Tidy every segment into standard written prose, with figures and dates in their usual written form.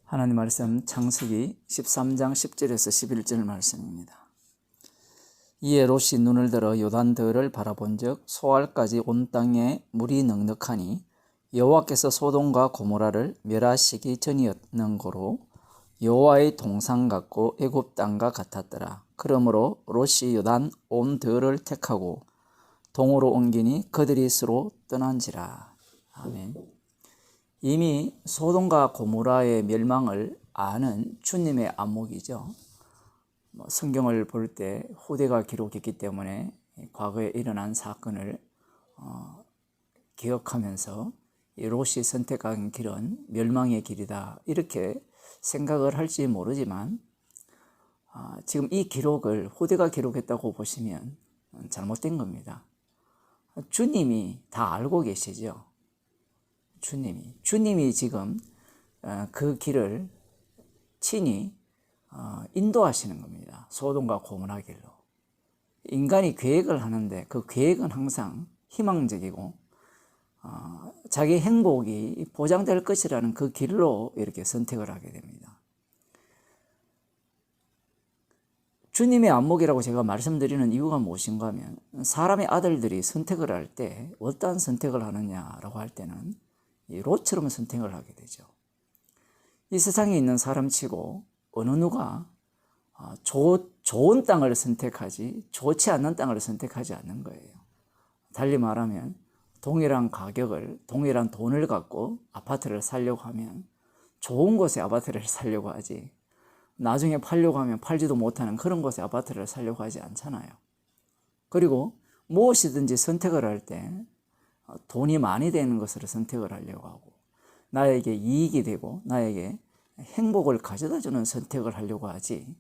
하나님 말씀 창세기 13장 10절에서 11절 말씀입니다. 이에 롯이 눈을 들어 요단더를 바라본즉 소알까지 온 땅에 물이 넉넉하니 여호와께서 소돔과 고모라를 멸하시기 전이었는 고로 여호와의 동상 같고 애굽 땅과 같았더라. 그러므로 롯이 요단 온 더를 택하고 동으로 옮기니 그들이 서로 떠난지라. 아멘. 이미 소돔과 고모라의 멸망을 아는 주님의 안목이죠. 성경을 볼 때 후대가 기록했기 때문에 과거에 일어난 사건을 기억하면서 롯이 선택한 길은 멸망의 길이다 이렇게 생각을 할지 모르지만 지금 이 기록을 후대가 기록했다고 보시면 잘못된 겁니다. 주님이 다 알고 계시죠. 주님이 지금 그 길을 친히 인도하시는 겁니다. 소돔과 고모라 길로. 인간이 계획을 하는데 그 계획은 항상 희망적이고 자기 행복이 보장될 것이라는 그 길로 이렇게 선택을 하게 됩니다. 주님의 안목이라고 제가 말씀드리는 이유가 무엇인가 하면 사람의 아들들이 선택을 할 때 어떠한 선택을 하느냐라고 할 때는 이 롯처럼 선택을 하게 되죠. 이 세상에 있는 사람치고 어느 누가 좋은 땅을 선택하지 좋지 않는 땅을 선택하지 않는 거예요. 달리 말하면 동일한 가격을 동일한 돈을 갖고 아파트를 사려고 하면 좋은 곳에 아파트를 사려고 하지 나중에 팔려고 하면 팔지도 못하는 그런 곳에 아파트를 사려고 하지 않잖아요. 그리고 무엇이든지 선택을 할 때 돈이 많이 되는 것을 선택을 하려고 하고 나에게 이익이 되고 나에게 행복을 가져다 주는 선택을 하려고 하지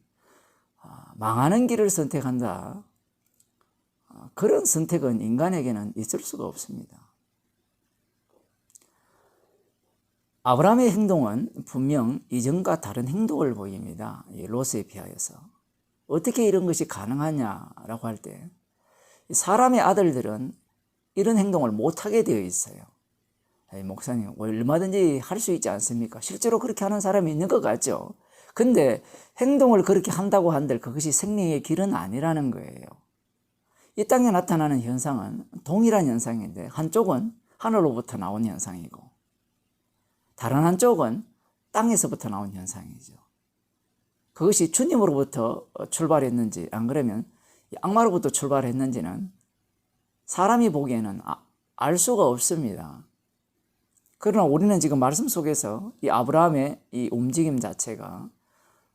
망하는 길을 선택한다. 그런 선택은 인간에게는 있을 수가 없습니다. 아브라함의 행동은 분명 이전과 다른 행동을 보입니다. 롯에 비하여서. 어떻게 이런 것이 가능하냐라고 할 때 사람의 아들들은 이런 행동을 못하게 되어 있어요. 목사님, 얼마든지 할 수 있지 않습니까? 실제로 그렇게 하는 사람이 있는 것 같죠? 근데 행동을 그렇게 한다고 한들 그것이 생명의 길은 아니라는 거예요. 이 땅에 나타나는 현상은 동일한 현상인데 한쪽은 하늘로부터 나온 현상이고 다른 한쪽은 땅에서부터 나온 현상이죠. 그것이 주님으로부터 출발했는지 안 그러면 악마로부터 출발했는지는 사람이 보기에는 알 수가 없습니다. 그러나 우리는 지금 말씀 속에서 이 아브라함의 이 움직임 자체가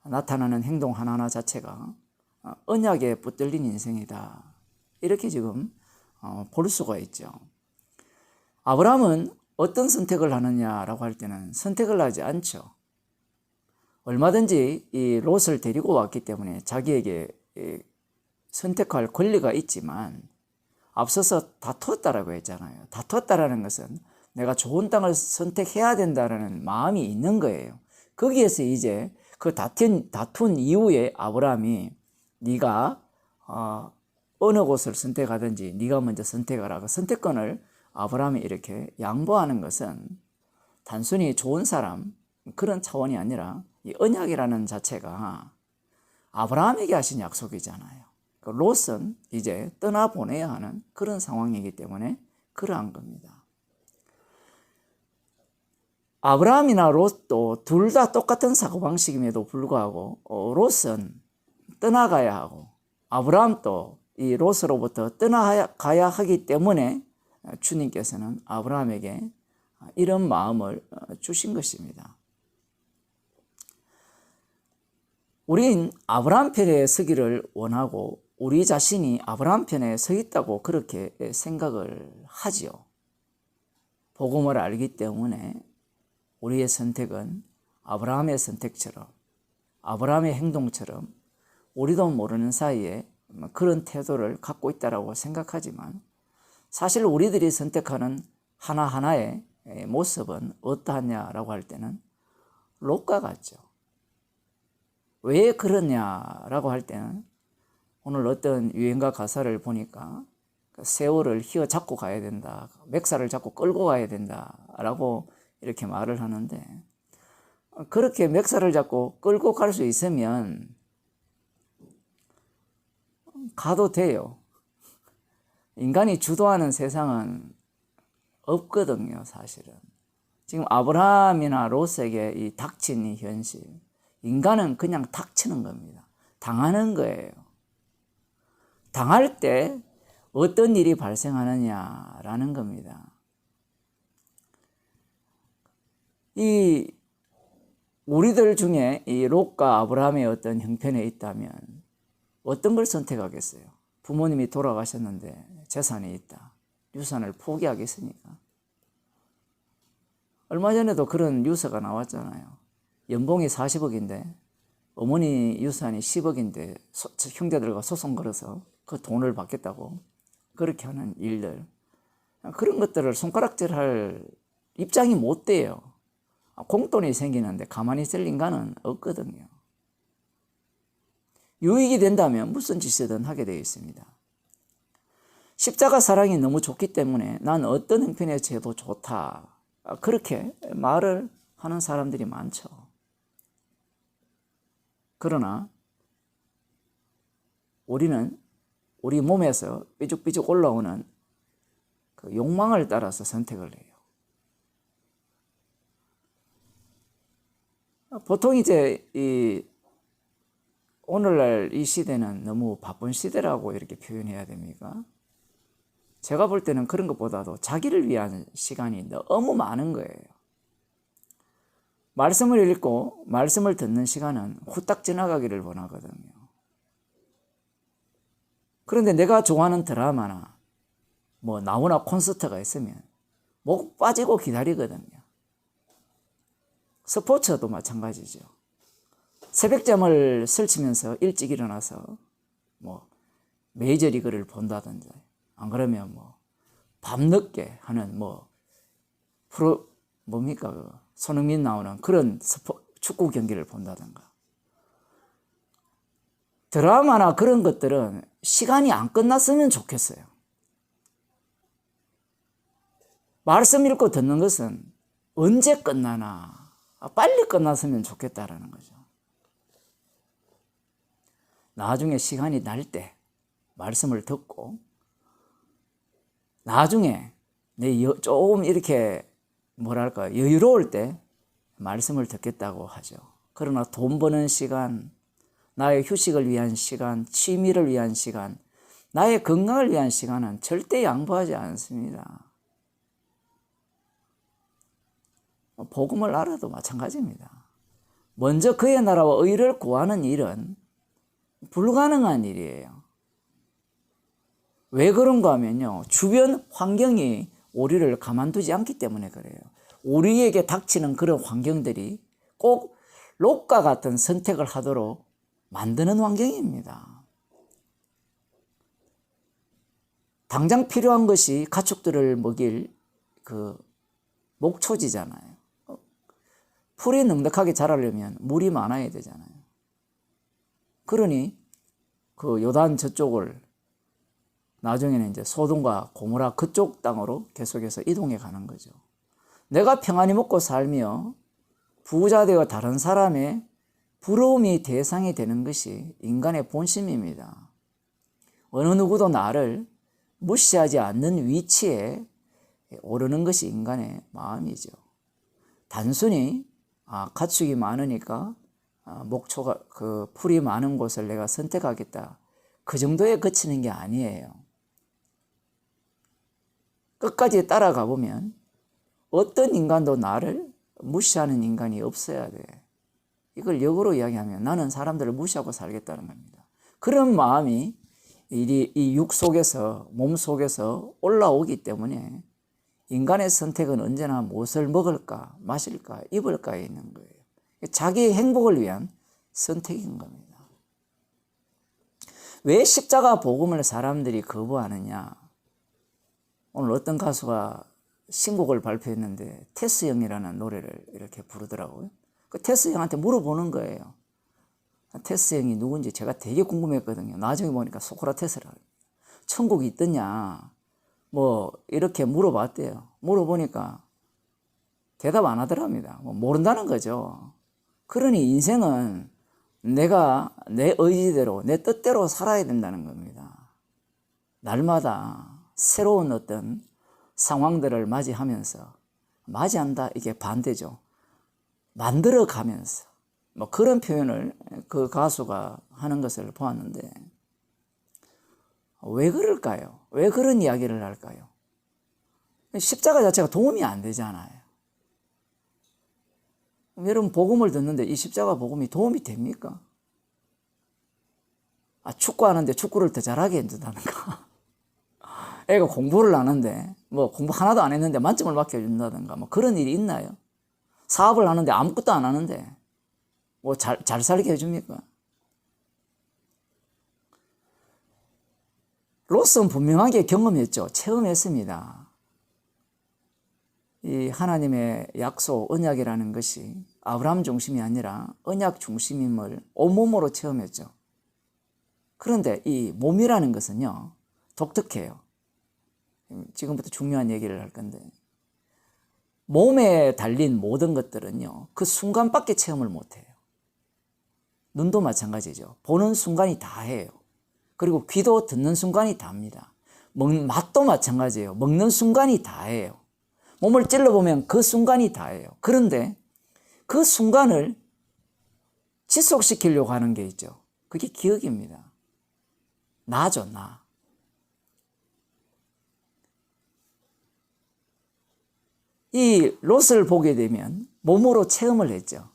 나타나는 행동 하나하나 자체가 언약에 붙들린 인생이다. 이렇게 지금 볼 수가 있죠. 아브라함은 어떤 선택을 하느냐라고 할 때는 선택을 하지 않죠. 얼마든지 이 롯을 데리고 왔기 때문에 자기에게 선택할 권리가 있지만 앞서서 다투었다라고 했잖아요. 다투었다라는 것은 내가 좋은 땅을 선택해야 된다는 마음이 있는 거예요. 거기에서 이제 그 다툰 이후에 아브라함이 네가 어느 곳을 선택하든지 네가 먼저 선택을 하고 선택권을 아브라함이 이렇게 양보하는 것은 단순히 좋은 사람 그런 차원이 아니라 이 언약이라는 자체가 아브라함에게 하신 약속이잖아요. 롯은 이제 떠나보내야 하는 그런 상황이기 때문에 그러한 겁니다. 아브라함이나 롯도 둘 다 똑같은 사고방식임에도 불구하고 롯은 떠나가야 하고 아브라함도 이 롯으로부터 떠나가야 하기 때문에 주님께서는 아브라함에게 이런 마음을 주신 것입니다. 우린 아브라함 편에 서기를 원하고 우리 자신이 아브라함 편에 서 있다고 그렇게 생각을 하지요. 복음을 알기 때문에 우리의 선택은 아브라함의 선택처럼 아브라함의 행동처럼 우리도 모르는 사이에 그런 태도를 갖고 있다고 생각하지만 사실 우리들이 선택하는 하나하나의 모습은 어떠하냐라고 할 때는 롯과 같죠. 왜 그러냐라고 할 때는 오늘 어떤 유행가 가사를 보니까 새우를 휘어잡고 가야 된다, 맥살을 잡고 끌고 가야 된다라고 이렇게 말을 하는데 그렇게 멱살을 잡고 끌고 갈 수 있으면 가도 돼요. 인간이 주도하는 세상은 없거든요, 사실은. 지금 아브라함이나 롯에게 이 닥친 이 현실, 인간은 그냥 닥치는 겁니다. 당하는 거예요. 당할 때 어떤 일이 발생하느냐라는 겁니다. 이 우리들 중에 이 롯과 아브라함의 어떤 형편에 있다면 어떤 걸 선택하겠어요? 부모님이 돌아가셨는데 재산이 있다. 유산을 포기하겠습니까? 얼마 전에도 그런 뉴스가 나왔잖아요. 연봉이 40억인데 어머니 유산이 10억인데 형제들과 소송 걸어서 그 돈을 받겠다고 그렇게 하는 일들, 그런 것들을 손가락질할 입장이 못 돼요. 공돈이 생기는데 가만히 있을 인간은 없거든요. 유익이 된다면 무슨 짓이든 하게 되어 있습니다. 십자가 사랑이 너무 좋기 때문에 난 어떤 형편에 제도 좋다, 그렇게 말을 하는 사람들이 많죠. 그러나 우리는 우리 몸에서 삐죽삐죽 올라오는 그 욕망을 따라서 선택을 해요. 보통 이제 오늘날 이 시대는 너무 바쁜 시대라고 이렇게 표현해야 됩니까? 제가 볼 때는 그런 것보다도 자기를 위한 시간이 너무 많은 거예요. 말씀을 읽고 말씀을 듣는 시간은 후딱 지나가기를 원하거든요. 그런데 내가 좋아하는 드라마나 뭐 나오나 콘서트가 있으면 목 빠지고 기다리거든요. 스포츠도 마찬가지죠. 새벽잠을 설치면서 일찍 일어나서 뭐 메이저리그를 본다든지, 안 그러면 뭐 밤늦게 하는 뭐 프로 뭡니까 손흥민 나오는 그런 축구 경기를 본다든가. 드라마나 그런 것들은 시간이 안 끝났으면 좋겠어요. 말씀 읽고 듣는 것은 언제 끝나나, 빨리 끝났으면 좋겠다라는 거죠. 나중에 시간이 날 때 말씀을 듣고, 나중에 조금 이렇게 뭐랄까 여유로울 때 말씀을 듣겠다고 하죠. 그러나 돈 버는 시간, 나의 휴식을 위한 시간, 취미를 위한 시간, 나의 건강을 위한 시간은 절대 양보하지 않습니다. 복음을 알아도 마찬가지입니다. 먼저 그의 나라와 의를 구하는 일은 불가능한 일이에요. 왜 그런가 하면요, 주변 환경이 우리를 가만두지 않기 때문에 그래요. 우리에게 닥치는 그런 환경들이 꼭 롯과 같은 선택을 하도록 만드는 환경입니다. 당장 필요한 것이 가축들을 먹일 그 목초지잖아요. 풀이 넉넉하게 자라려면 물이 많아야 되잖아요. 그러니 그 요단 저쪽을 나중에는 이제 소돔과 고모라 그쪽 땅으로 계속해서 이동해 가는 거죠. 내가 평안히 먹고 살며 부자 되어 다른 사람의 부러움이 대상이 되는 것이 인간의 본심입니다. 어느 누구도 나를 무시하지 않는 위치에 오르는 것이 인간의 마음이죠. 단순히 가축이 많으니까 목초가 그 풀이 많은 곳을 내가 선택하겠다, 그 정도에 그치는 게 아니에요. 끝까지 따라가 보면 어떤 인간도 나를 무시하는 인간이 없어야 돼. 이걸 역으로 이야기하면 나는 사람들을 무시하고 살겠다는 겁니다. 그런 마음이 이 육 속에서, 몸 속에서 올라오기 때문에 인간의 선택은 언제나 무엇을 먹을까, 마실까, 입을까에 있는 거예요. 자기의 행복을 위한 선택인 겁니다. 왜 십자가 복음을 사람들이 거부하느냐? 오늘 어떤 가수가 신곡을 발표했는데 테스 형이라는 노래를 이렇게 부르더라고요. 그 테스 형한테 물어보는 거예요. 테스 형이 누군지 제가 되게 궁금했거든요. 나중에 보니까 소크라테스라고. 천국이 있더냐? 뭐 이렇게 물어봤대요. 물어보니까 대답 안 하더랍니다. 뭐 모른다는 거죠. 그러니 인생은 내가 내 의지대로, 내 뜻대로 살아야 된다는 겁니다. 날마다 새로운 어떤 상황들을 맞이한다, 이게 반대죠. 만들어가면서, 뭐 그런 표현을 그 가수가 하는 것을 보았는데, 왜 그럴까요? 왜 그런 이야기를 할까요? 십자가 자체가 도움이 안 되잖아요. 여러분 복음을 듣는데 이 십자가 복음이 도움이 됩니까? 축구하는데 축구를 더 잘하게 해준다든가, 애가 공부를 안 하는데 뭐 공부 하나도 안 했는데 만점을 맡겨준다든가, 뭐 그런 일이 있나요? 사업을 하는데 아무것도 안 하는데 뭐 잘 살게 해줍니까? 롯은 분명하게 경험했죠. 체험했습니다. 이 하나님의 약속, 언약이라는 것이 아브라함 중심이 아니라 언약 중심임을 온몸으로 체험했죠. 그런데 이 몸이라는 것은요, 독특해요. 지금부터 중요한 얘기를 할 건데, 몸에 달린 모든 것들은요, 그 순간밖에 체험을 못해요. 눈도 마찬가지죠. 보는 순간이 다해요. 그리고 귀도 듣는 순간이 다합니다. 맛도 마찬가지예요. 먹는 순간이 다해요. 몸을 찔러보면 그 순간이 다예요. 그런데 그 순간을 지속시키려고 하는 게 있죠. 그게 기억입니다. 나죠, 나. 이 롯을 보게 되면 몸으로 체험을 했죠.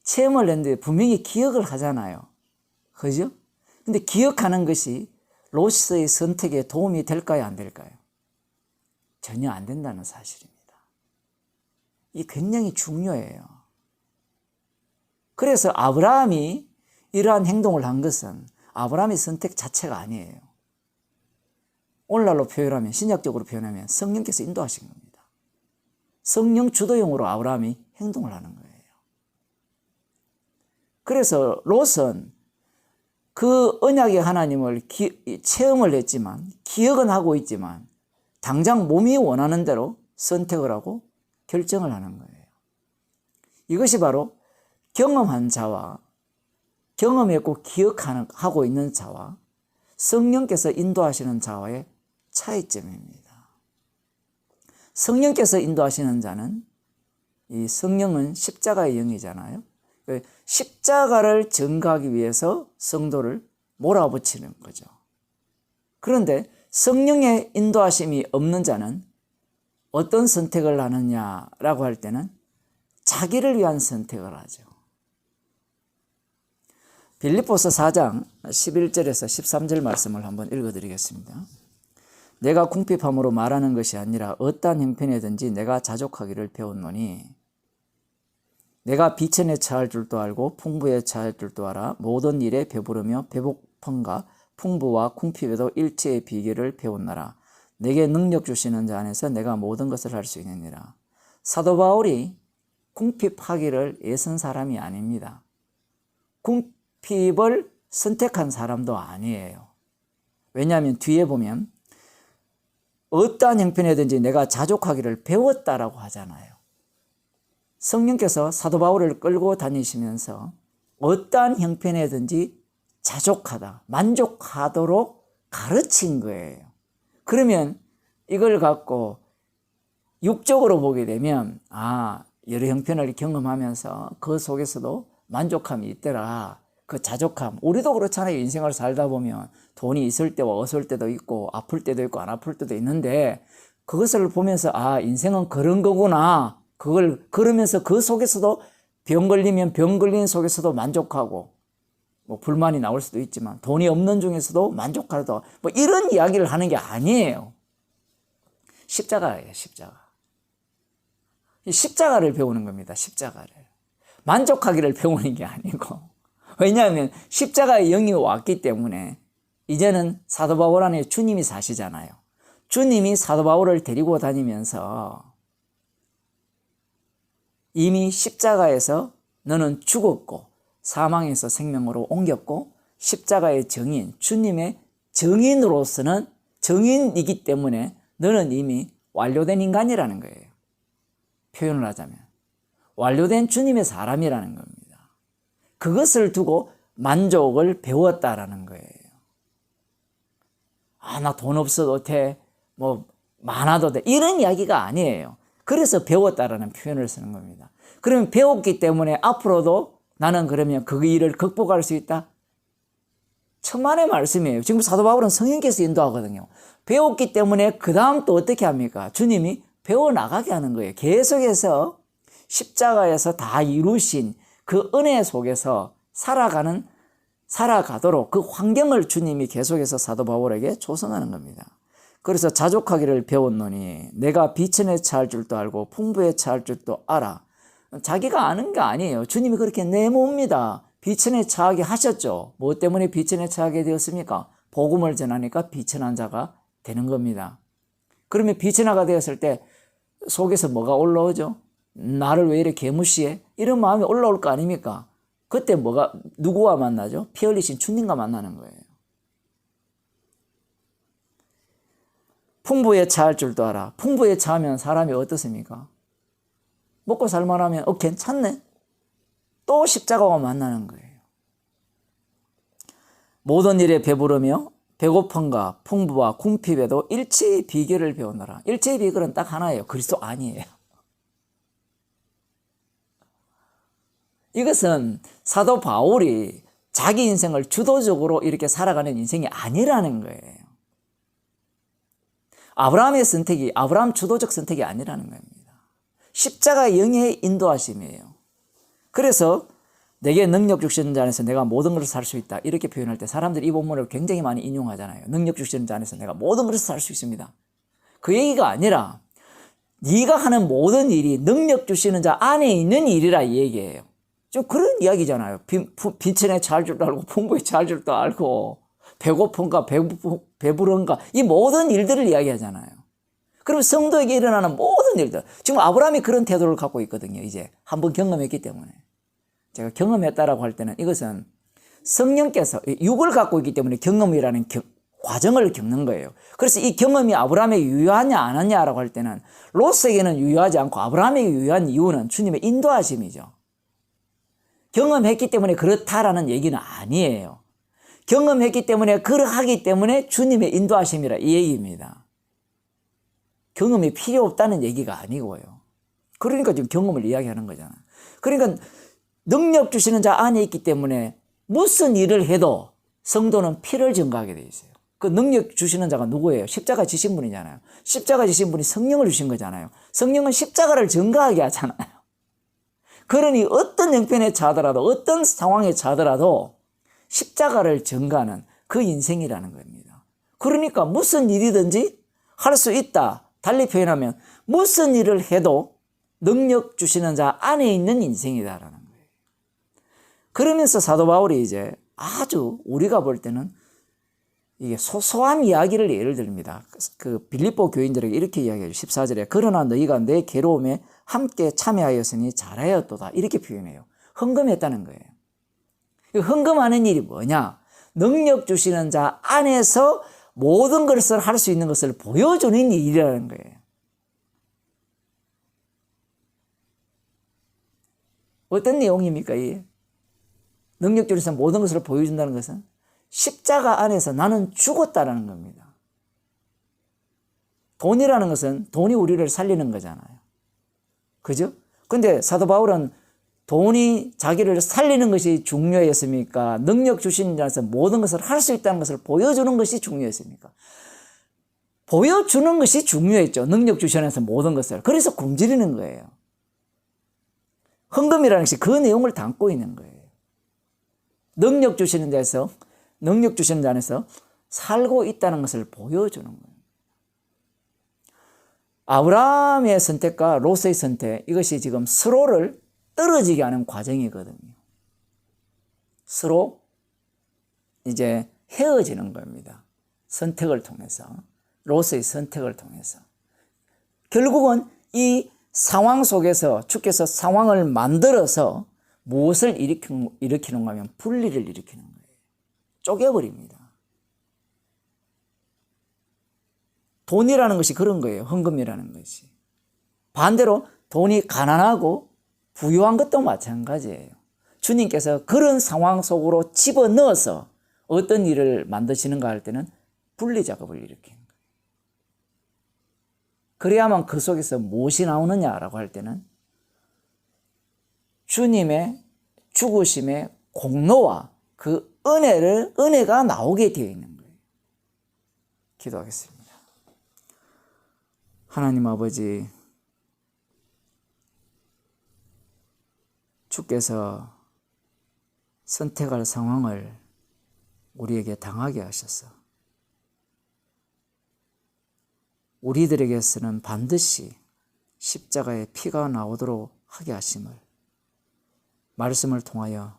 체험을 했는데 분명히 기억을 하잖아요. 그죠? 근데 기억하는 것이 롯의 선택에 도움이 될까요, 안 될까요? 전혀 안 된다는 사실입니다. 이게 굉장히 중요해요. 그래서 아브라함이 이러한 행동을 한 것은 아브라함의 선택 자체가 아니에요. 오늘날로 표현하면, 신약적으로 표현하면 성령께서 인도하신 겁니다. 성령 주도형으로 아브라함이 행동을 하는 거예요. 그래서 롯은 그 언약의 하나님을 체험을 했지만, 기억은 하고 있지만 당장 몸이 원하는 대로 선택을 하고 결정을 하는 거예요. 이것이 바로 경험한 자와, 경험했고 기억하고 있는 자와 성령께서 인도하시는 자와의 차이점입니다. 성령께서 인도하시는 자는, 이 성령은 십자가의 영이잖아요. 십자가를 전가하기 위해서 성도를 몰아붙이는 거죠. 그런데 성령의 인도하심이 없는 자는 어떤 선택을 하느냐라고 할 때는 자기를 위한 선택을 하죠. 빌립보서 4장 11절에서 13절 말씀을 한번 읽어드리겠습니다. 내가 궁핍함으로 말하는 것이 아니라 어떠한 형편이든지 내가 자족하기를 배웠노니, 내가 비천에 처할 줄도 알고 풍부에 처할 줄도 알아 모든 일에 배부르며 배고픔과 풍부와 궁핍에도 일체의 비결을 배웠나라. 내게 능력 주시는 자 안에서 내가 모든 것을 할 수 있느니라. 사도 바울이 궁핍하기를 애쓴 사람이 아닙니다. 궁핍을 선택한 사람도 아니에요. 왜냐하면 뒤에 보면 어떠한 형편이든지 내가 자족하기를 배웠다라고 하잖아요. 성령께서 사도 바울을 끌고 다니시면서 어떠한 형편이든지 자족하다, 만족하도록 가르친 거예요. 그러면 이걸 갖고 육적으로 보게 되면, 여러 형편을 경험하면서 그 속에서도 만족함이 있더라. 그 자족함. 우리도 그렇잖아요. 인생을 살다 보면 돈이 있을 때와 없을 때도 있고, 아플 때도 있고, 안 아플 때도 있는데, 그것을 보면서, 인생은 그런 거구나. 그러면서 그 속에서도 병 걸리면 병 걸리는 속에서도 만족하고, 뭐 불만이 나올 수도 있지만 돈이 없는 중에서도 만족하다, 뭐 이런 이야기를 하는 게 아니에요. 십자가예요, 십자가. 이 십자가를 배우는 겁니다, 십자가를. 만족하기를 배우는 게 아니고. 왜냐하면 십자가의 영이 왔기 때문에 이제는 사도 바울 안에 주님이 사시잖아요. 주님이 사도 바울을 데리고 다니면서 이미 십자가에서 너는 죽었고 사망에서 생명으로 옮겼고, 십자가의 정인, 주님의 정인으로서는 정인이기 때문에 너는 이미 완료된 인간이라는 거예요. 표현을 하자면 완료된 주님의 사람이라는 겁니다. 그것을 두고 만족을 배웠다라는 거예요. 아, 나 돈 없어도 돼. 뭐 많아도 돼. 이런 이야기가 아니에요. 그래서 배웠다라는 표현을 쓰는 겁니다. 그러면 배웠기 때문에 앞으로도 나는 그러면 그 일을 극복할 수 있다? 천만의 말씀이에요. 지금 사도 바울은 성령께서 인도하거든요. 배웠기 때문에 그 다음 또 어떻게 합니까? 주님이 배워나가게 하는 거예요. 계속해서 십자가에서 다 이루신 그 은혜 속에서 살아가도록 그 환경을 주님이 계속해서 사도 바울에게 조성하는 겁니다. 그래서 자족하기를 배웠노니 내가 비천에 처할 줄도 알고 풍부에 처할 줄도 알아. 자기가 아는 게 아니에요. 주님이 그렇게 내모읍니다. 비천에 처하게 하셨죠. 뭐 때문에 비천에 처하게 되었습니까? 복음을 전하니까 비천한 자가 되는 겁니다. 그러면 비천하가 되었을 때 속에서 뭐가 올라오죠? 나를 왜 이렇게 무시해? 이런 마음이 올라올 거 아닙니까? 그때 누구와 만나죠? 피 흘리신 주님과 만나는 거예요. 풍부에 처할 줄도 알아. 풍부에 처하면 사람이 어떻습니까? 먹고 살만하면 괜찮네. 또 십자가와 만나는 거예요. 모든 일에 배부르며 배고픔과 풍부와 궁핍에도 일체의 비결을 배우노라. 일체의 비결은 딱 하나예요. 그리스도 아니에요. 이것은 사도 바울이 자기 인생을 주도적으로 이렇게 살아가는 인생이 아니라는 거예요. 아브라함의 선택이 아브라함 주도적 선택이 아니라는 겁니다. 십자가 영의 인도하심이에요. 그래서 내게 능력 주시는 자 안에서 내가 모든 것을 살 수 있다. 이렇게 표현할 때 사람들이 이 본문을 굉장히 많이 인용하잖아요. 능력 주시는 자 안에서 내가 모든 것을 살 수 있습니다. 그 얘기가 아니라 네가 하는 모든 일이 능력 주시는 자 안에 있는 일이라 이 얘기예요. 좀 그런 이야기잖아요. 빈천에 처할 줄도 알고 풍부에 처할 줄도 알고 배고픈가 배부른가 이 모든 일들을 이야기하잖아요. 그럼 성도에게 일어나는 모든 일들, 지금 아브라함이 그런 태도를 갖고 있거든요. 이제 한번 경험했기 때문에. 제가 경험했다라고 할 때는 이것은 성령께서 육을 갖고 있기 때문에 경험이라는 과정을 겪는 거예요. 그래서 이 경험이 아브라함에게 유효하냐 안 하냐라고 할 때는 롯에게는 유효하지 않고 아브라함에게 유효한 이유는 주님의 인도하심이죠. 경험했기 때문에 그렇다라는 얘기는 아니에요. 경험했기 때문에 그러하기 때문에 주님의 인도하심이라 이 얘기입니다. 경험이 필요 없다는 얘기가 아니고요. 그러니까 지금 경험을 이야기하는 거잖아요. 그러니까 능력 주시는 자 안에 있기 때문에 무슨 일을 해도 성도는 피를 증거하게 돼 있어요. 그 능력 주시는 자가 누구예요? 십자가 지신 분이잖아요. 십자가 지신 분이 성령을 주신 거잖아요. 성령은 십자가를 증거하게 하잖아요. 그러니 어떤 형편에 처하더라도 어떤 상황에 처하더라도 십자가를 증거하는 그 인생이라는 겁니다. 그러니까 무슨 일이든지 할 수 있다. 달리 표현하면 무슨 일을 해도 능력 주시는 자 안에 있는 인생이다라는 거예요. 그러면서 사도 바울이 이제 아주 우리가 볼 때는 이게 소소한 이야기를 예를 듭니다. 그 빌립보 교인들에게 이렇게 이야기해요. 14절에 그러나 너희가 내 괴로움에 함께 참여하였으니 잘하였도다. 이렇게 표현해요. 헌금했다는 거예요. 헌금하는 일이 뭐냐? 능력 주시는 자 안에서 모든 것을 할 수 있는 것을 보여주는 일이라는 거예요. 어떤 내용입니까? 이 능력 주시는 모든 것을 보여준다는 것은 십자가 안에서 나는 죽었다라는 겁니다. 돈이라는 것은 돈이 우리를 살리는 거잖아요. 그죠? 근데 사도 바울은 돈이 자기를 살리는 것이 중요했습니까? 능력 주시는 자에서 모든 것을 할 수 있다는 것을 보여주는 것이 중요했습니까? 보여주는 것이 중요했죠. 능력 주시는 자에서 모든 것을. 그래서 굶주리는 거예요. 헌금이라는 것이 그 내용을 담고 있는 거예요. 능력 주시는 자에서 살고 있다는 것을 보여주는 거예요. 아브라함의 선택과 롯의 선택, 이것이 지금 서로를 떨어지게 하는 과정이거든요. 서로 이제 헤어지는 겁니다. 선택을 통해서, 롯의 선택을 통해서. 결국은 이 상황 속에서 주께서 상황을 만들어서 무엇을 일으키는가 하면 분리를 일으키는 거예요. 쪼개버립니다. 돈이라는 것이 그런 거예요. 헌금이라는 것이. 반대로 돈이 가난하고 부유한 것도 마찬가지예요. 주님께서 그런 상황 속으로 집어넣어서 어떤 일을 만드시는가 할 때는 분리작업을 일으키는 거예요. 그래야만 그 속에서 무엇이 나오느냐라고 할 때는 주님의 죽으심의 공로와 그 은혜가 나오게 되어 있는 거예요. 기도하겠습니다. 하나님 아버지, 주께서 선택할 상황을 우리에게 당하게 하셔서 우리들에게서는 반드시 십자가의 피가 나오도록 하게 하심을 말씀을 통하여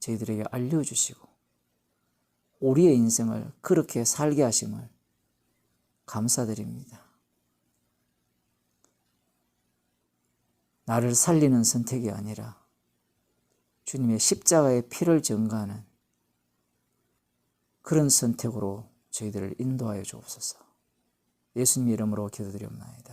저희들에게 알려주시고 우리의 인생을 그렇게 살게 하심을 감사드립니다. 나를 살리는 선택이 아니라 주님의 십자가의 피를 증거하는 그런 선택으로 저희들을 인도하여 주옵소서. 예수님 이름으로 기도드리옵나이다.